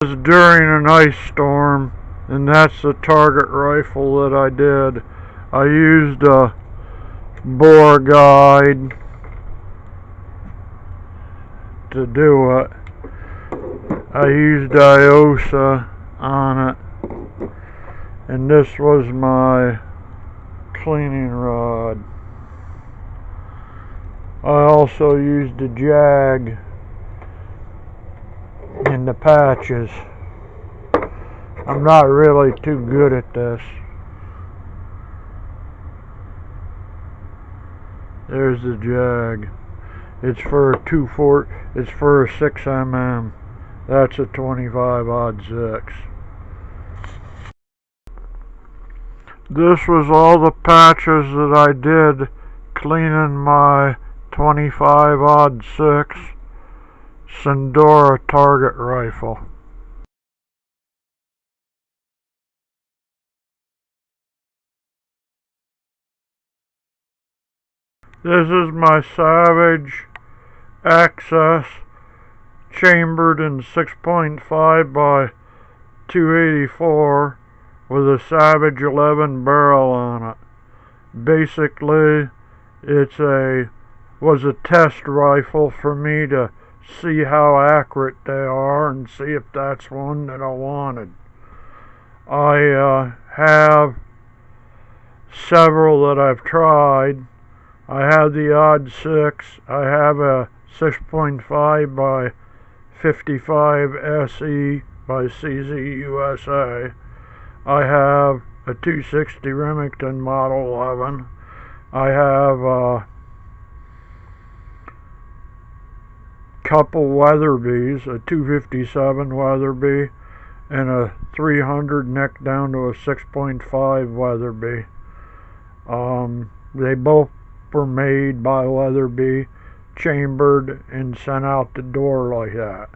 Was during an ice storm, and that's the target rifle that I did. I used a bore guide to do it. I used IOSA on it, and this was my cleaning rod. I also used a Jag in the patches. I'm not really too good at this. There's the Jag. It's for a 2/4. It's for a 6mm. That's a 25-06. This was all the patches that I did cleaning my 25-06 Sandora target rifle. This is my Savage Access chambered in 6.5 by 284 with a Savage 11 barrel on it. Basically, was a test rifle for me to see how accurate they are and see if that's one that I wanted. I have several that I've tried. I have the Odd 6. I have a 6.5 by 55 SE by CZ USA. I have a 260 Remington Model 11. I have a couple Weatherbys, a 257 Weatherby and a 300 neck down to a 6.5 Weatherby. They both were made by Weatherby, chambered and sent out the door like that.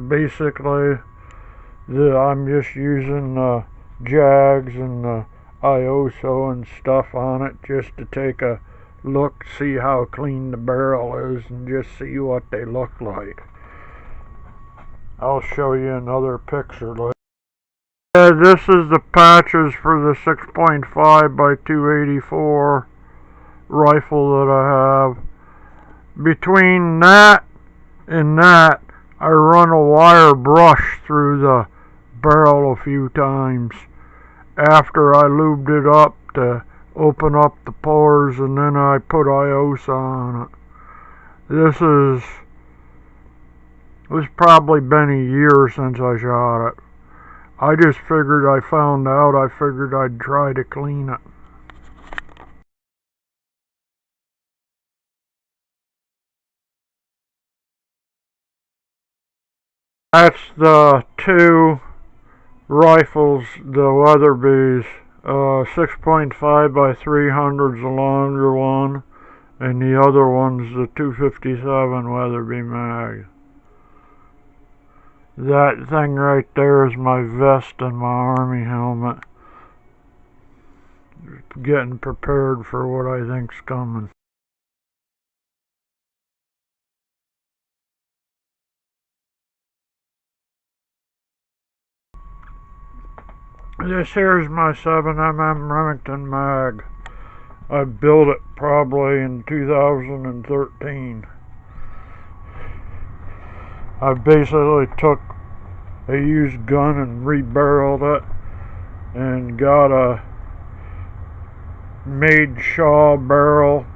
Basically, I'm just using the Jags and the IOSO and stuff on it just to take a look, see how clean the barrel is, and just see what they look like. I'll show you another picture later. This is the patches for the 6.5 by 284 rifle that I have. Between that and that, I run a wire brush through the barrel a few times after I lubed it up to open up the pores, and then I put IOSA on it. It's probably been a year since I shot it. I just figured I figured I'd try to clean it. That's the two rifles, the Weatherbys. 6.5 by 300's the longer one, and the other one's the 257 Weatherby mag. That thing right there is my vest and my army helmet. Getting prepared for what I think's coming. This here's my 7mm Remington mag. I built it probably in 2013. I basically took a used gun and rebarreled it and got a made Shaw barrel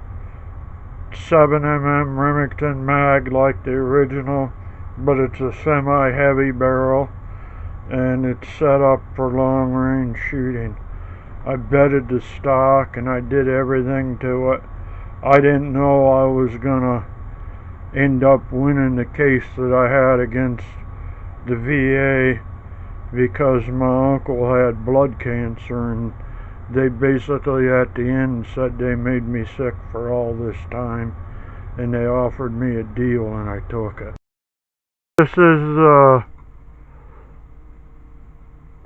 7mm Remington mag like the original, but it's a semi-heavy barrel and it's set up for long range shooting. I bedded the stock and I did everything to it. I didn't know I was gonna end up winning the case that I had against the VA because my uncle had blood cancer, and they basically at the end said they made me sick for all this time, and they offered me a deal and I took it. This is the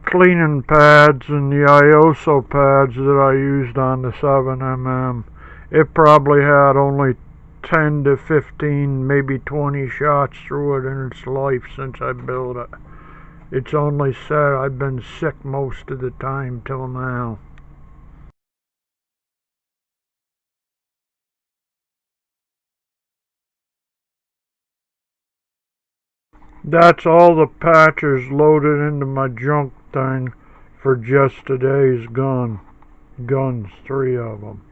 cleaning pads and the IOSO pads that I used on the 7mm. It probably had only 10 to 15, maybe 20 shots through it in its life since I built it. It's only said I've been sick most of the time till now. That's all the patches loaded into my junk thing for just today's guns, 3 of them.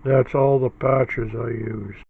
That's all the patches I used.